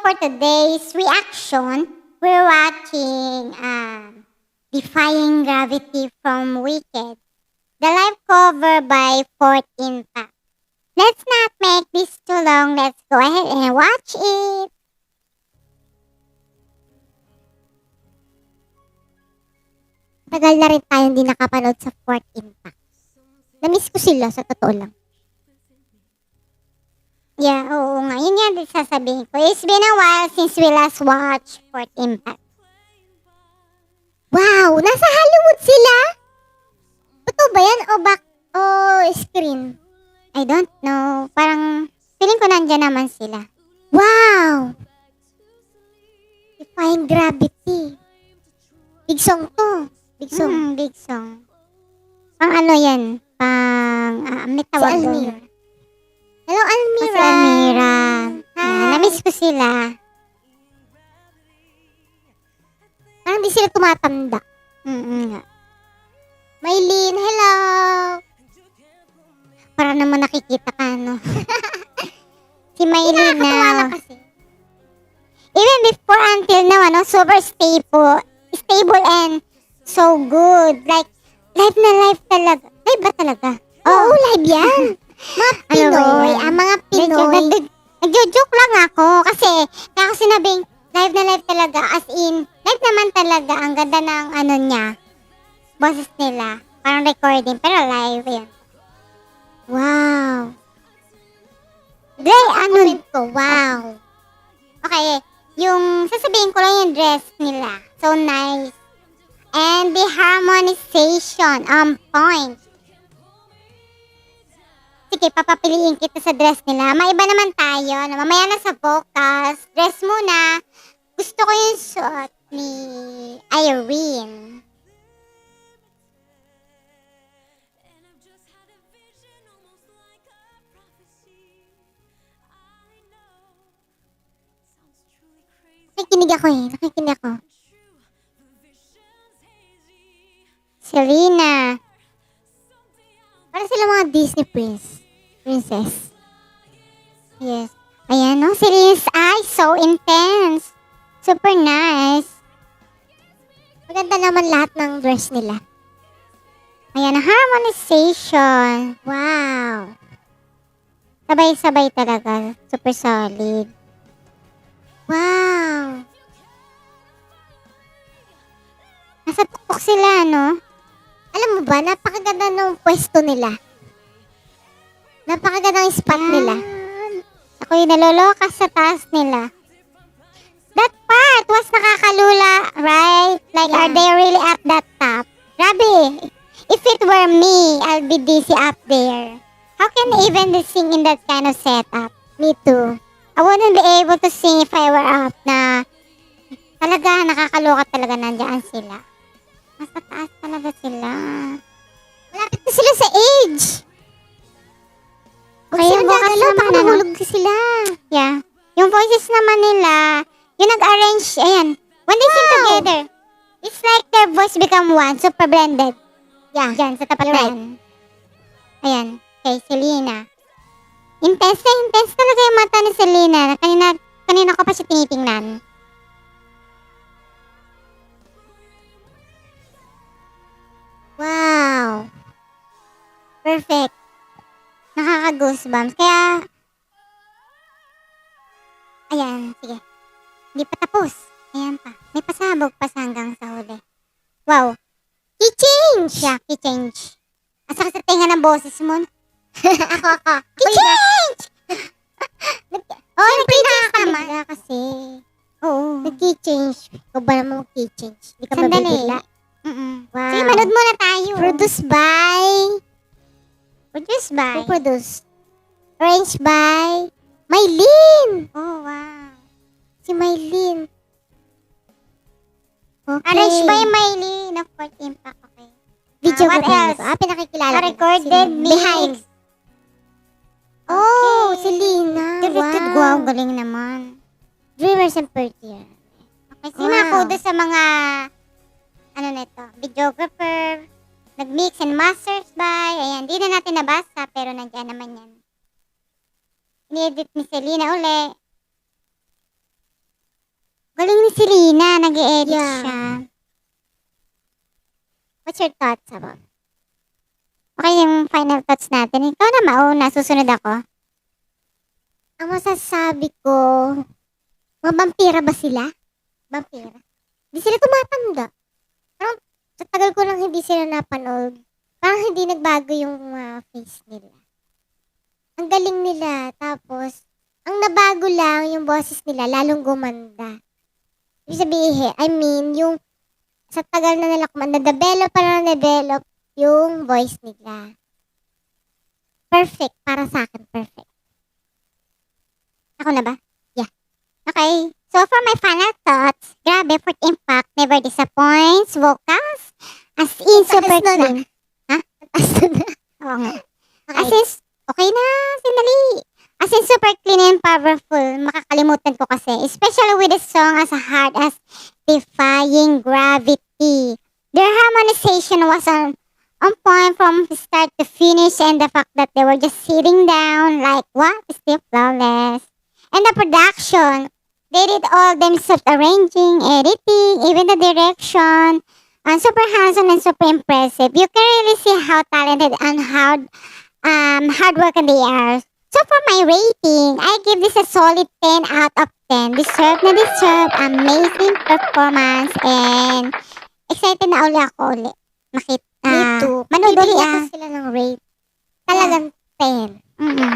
for today's reaction, we're watching Defying Gravity from Wicked, the live cover by Fourth Impact. Let's not make this too long. Let's go ahead and watch it. Tagal na rin tayo hindi nakapanood sa Fourth Impact. Namiss ko sila, sa totoo lang. Yeah, oo nga. Yun yan din sasabihin ko. It's been a while since we last watched Fourth Impact. Wow! Nasa Hollywood sila? Totoo ba yan? O screen? I don't know. Parang, feeling ko nandyan naman sila. Wow! Defying Gravity. Big song to. Big song. Big song. Pang ano yan? May tawag Si doon. Almira. Hello, Almira. Si Almira. Hi. Namiss ko sila. Parang di sila tumatanda. Nga. Maylene, hello. Para naman nakikita ka, no? Si Maylene na. Kasi. Even before until now, super stable and so good. Like, live na live talaga. Live ba talaga? Oo, live yan. Mga Pinoy, mga Pinoy. Nagjo-joke lang ako kasi kaya ako sinabing live na live talaga, as in, live naman talaga. Ang ganda ng niya, boses nila. Parang recording, pero live yan. Wow. Wow. Okay, yung sasabihin ko lang yung dress nila. So nice. And the harmonization on point. Sige, papapiliin kita sa dress nila. Maiba naman tayo. Mamaya na sa vocals. Dress muna. Gusto ko yung suot ni Irene. Nakikinig ako. Selena. Parang sila mga Disney princess. Yes. Ayan, no? Selena's eyes, so intense. Super nice. Maganda naman lahat ng dress nila. Ayan, harmonization. Wow. Sabay-sabay talaga. Super solid. Wow. Nasa tuktok sila, no? Alam mo ba, napakaganda ng pwesto nila. Napakaganda ng spot nila. Ako yung naloloka sa taas nila. That part was nakakalula, right? Like, are they really at that top? Grabe. If it were me, I'll be dizzy up there. How can they even sing in that kind of setup? Me too. I wouldn't be able to sing if I were up na talaga, nakakaloka talaga nandiyan sila. Nasa taas talaga sila. Malapit na sila sa age. Okay, yung vocals naman, sila. Yeah. Yung voices naman nila, yung nag-arrange, ayan. When they sing together, it's like their voice become one, super blended. Yeah. Diyan, sa tapat na yan. Ayan, kay Selena. Intense talaga yung mata ni Selena. Kanina ko pa siya tinitingnan. Wow. Perfect. Nakaka-goosebumps. Kaya, ayan, sige. Hindi pa tapos. Ayan pa. May pasabog pa hanggang sa huli. Wow. Key change! Yeah, key change. Asa ka sa tinga ng boses mo? ako. Key change! Siyempre nakakamaga kasi. Oo. Nag-key change. Ikaw ba naman mag-key change? Hindi ka mabibigla. Wow. Sige, manood muna tayo. Produced by? Who produced? Arranged by? Maylene! Oh, wow. Si Maylene. Okay. Arranged by Maylene of Fourth Impact. Okay. Video what else? Pinakikilala. Recorded behind. Oh, si Lina. Directed. Wow, galing naman. Dreamers and Prettier. Okay, sige mga kudos sa mga videographer, nag-mix and masters by, ayan, di na natin nabasa, pero nandiyan naman yan. Ini-edit ni Selena uli. si Rina, nag-e-edit Yeah. siya. What's your thoughts about? Okay yung final thoughts natin. Ikaw na mauna, susunod ako. Ang masasabi ko, mga vampira ba sila? Vampira. Hindi sila tumatanda. Parang sa tagal ko lang hindi sila napanood. Parang hindi nagbago yung face nila. Ang galing nila. Tapos, ang nabago lang yung boses nila, lalong gumanda. Ibig sabihin, yung sa tagal na nila na-develop yung voice nila. Perfect. Para sa akin, perfect. Ako na ba? Yeah. Okay. So for my final thoughts, grabe, Fourth Impact never disappoints. Vocals, as in super Taas na clean. Ha? Taas na. Oo nga. Okay. As in, okay na, sandali. As in super clean and powerful. Makakalimutan ko kasi. Especially with the song as hard as Defying Gravity. Their harmonization was on point from start to finish, and the fact that they were just sitting down like what? Still flawless. And the production, they did all themselves, arranging, editing, even the direction. And super handsome and super impressive. You can really see how talented and hard working they are. So for my rating, I give this a solid 10 out of 10. Deserve na deserve. Amazing performance. And excited na ako makita. Me too. Manood ulit Bibigyan ko ah. sila ng rate. Talagang 10. Mm-mm.